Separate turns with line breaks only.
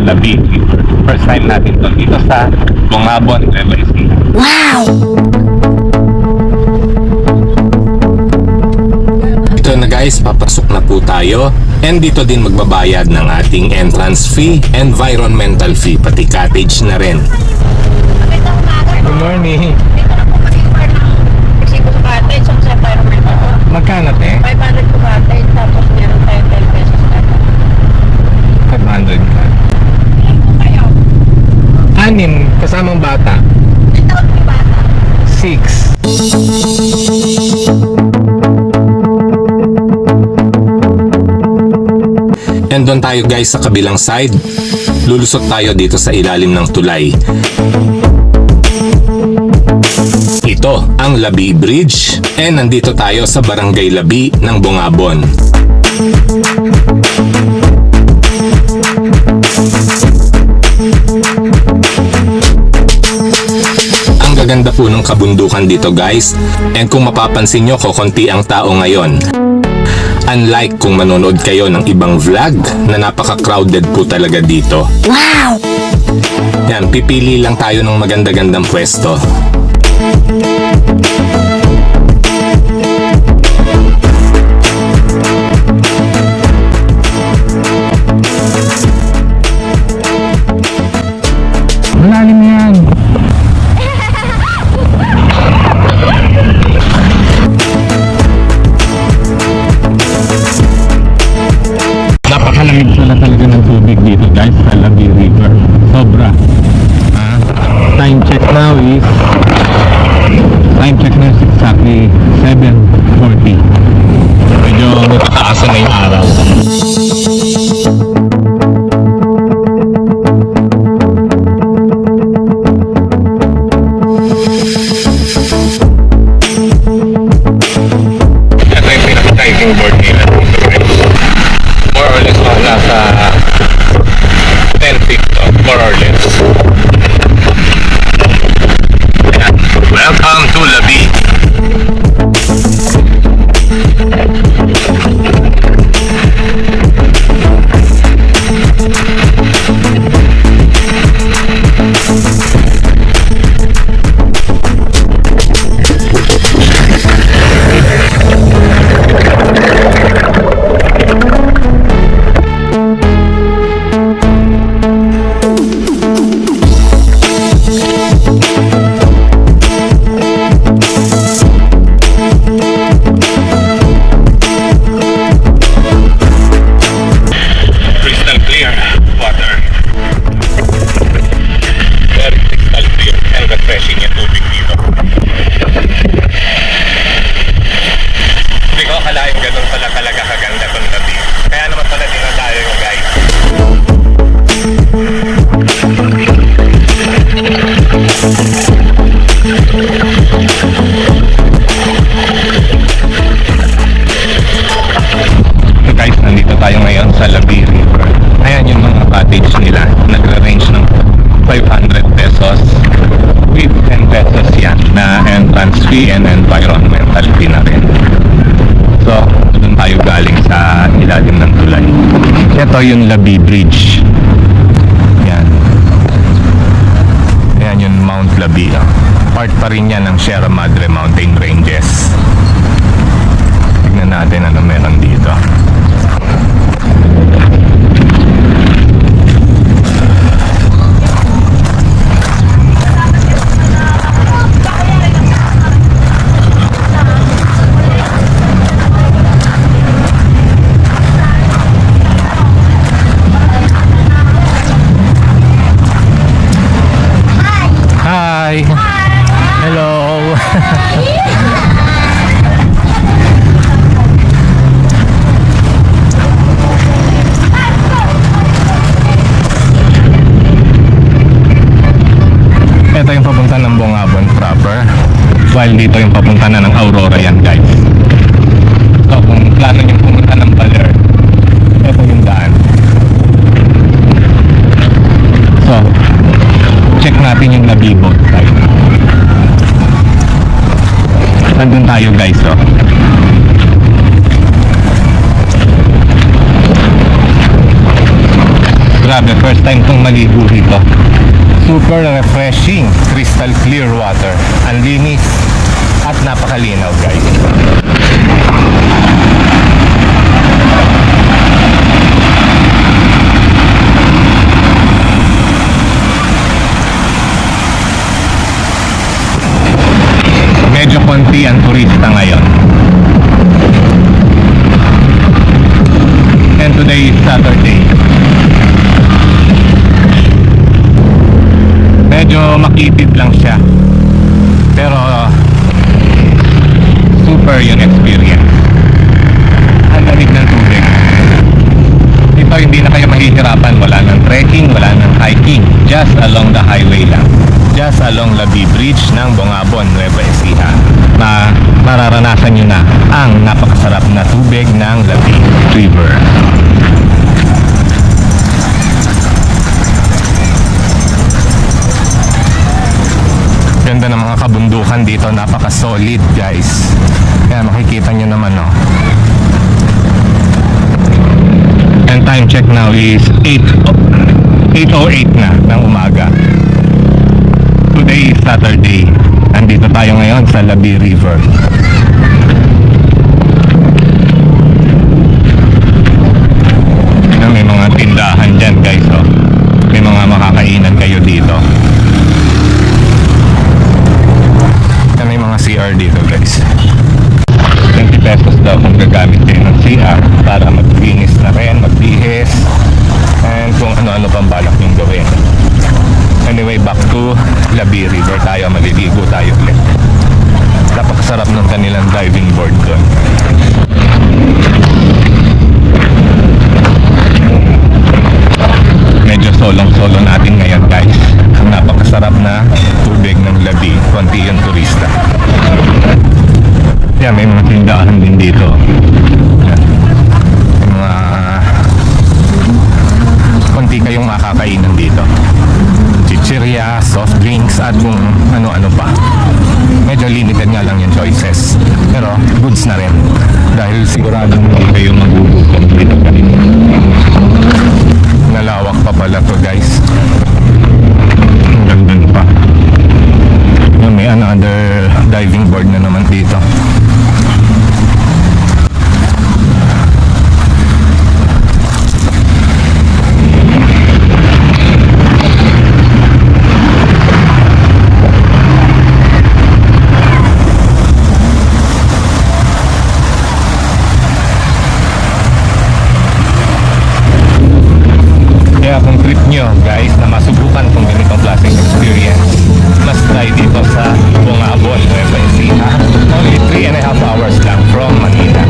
Labi River. First time natin to dito sa Bungabon, Nueva Ecija.
Wow!
Ito na guys, papasok na po tayo. And dito din magbabayad ng ating entrance fee, environmental fee, pati cottage na rin. Good morning!
Dito na po mag-impar ng Mexico sa cottage, ang sa environmental.
Magkano te?
500 po cottage, tapos meron tayo 10 pesos cottage.
500 ka.
Ilan po kayo?
6, kasamang bata.
Ilan taon po yung bata?
6. And doon tayo guys sa kabilang side. Lulusot tayo dito sa ilalim ng tulay. Ito ang Labi Bridge. And nandito tayo sa Barangay Labi ng Bungabon. Ang gaganda po ng kabundukan dito guys. And kung mapapansin nyo, konti ang tao ngayon. Unlike kung manonood kayo ng ibang vlog na napaka-crowded po talaga dito.
Wow!
Yan, pipili lang tayo ng maganda-gandang pwesto. Malalim yan. Napakalamig pala talaga ng tubig dito guys sa Labi River. Sobra. Time check now is exactly 7:40. Medyo natataasan na yung araw. Ito yung pinaka-diving board nila. More or less nasa 10 feet more or less. Welcome to Labi. Crystal clear water. Very crystal clear and refreshing yung tubig dito. Hindi ko akalain ganun pala talaga kaganda tong Labi. Kaya naman pala dinadayo yung guys. So guys, nandito tayo ngayon sa Labi River. Ayan yung mga cottage nila. Nagre-range ng 500 pesos with 10 pesos yan na entrance fee and environmental fee na rin. So, doon tayo galing sa ilalim ng tulay. Ito yung Labi Bridge. Yan. Ayan yung Mount Labi. Part pa rin yan ng Sierra Madre Mountain Ranges. Tignan natin ano meron dito. Hi! Hello! Ito yung papunta ng Bungabon proper. While dito yung papunta na ng Aurora yan guys. So kung plano nyo pumunta ng Baler, ito yung daan. So, check natin yung Labi boat side. Nandun tayo guys oh. Grabe, first time kong maligo dito. Super refreshing, crystal clear water. Ang linis at napakalinaw, guys. Medyo konti ang turista ngayon. And today is Saturday. Medyo makitid lang siya. Pero super yung experience. Ang lamig ng tubig. Dito hindi na kayo mahihirapan. Wala ng trekking, wala ng hiking. Just along the highway lang. Just along Labi Bridge ng Bongabon, Nueva Ecija. Mararanasan nyo na ang napakasarap na tubig ng Labi River. Ganda ng mga kabundukan dito, napaka-solid, guys. Kaya makikita nyo naman, no. And time check now is 8:08 na ng umaga. Today is Saturday. Andito tayo ngayon sa Labi River. May mga tindahan dyan, guys, oh. May mga makakainan kayo dito. May mga CR dito, guys. 20 pesos daw kung gagamit kayo ng CR para maglinis na rin, magbihis, and kung ano-ano pang balak yung gawin. Anyway, back to Labi River tayo. Maliligo tayo ulit. Napakasarap ng kanilang diving board doon. Medyo solong-solo natin ngayon, guys. Ang napakasarap na tubig ng Labi. Konti yung turista. Yeah, may mga tindahan din dito. Yan. May mga konti kayong makakainan dito. Chichirya, soft drinks, at kung ano-ano pa. Medyo limited nga lang yung choices. Pero goods na rin. Dahil siguradong hindi kayo magugutom dito kanina. Nalawak pa pala to, guys. Ang ganda pa. May another diving board na naman dito. Kaya kung trip nyo, guys, na masubukan kung ganitong klaseng experience, mas try dito sa Bongabon, Nueva Ecija. Only 3.5 hours lang from Manila.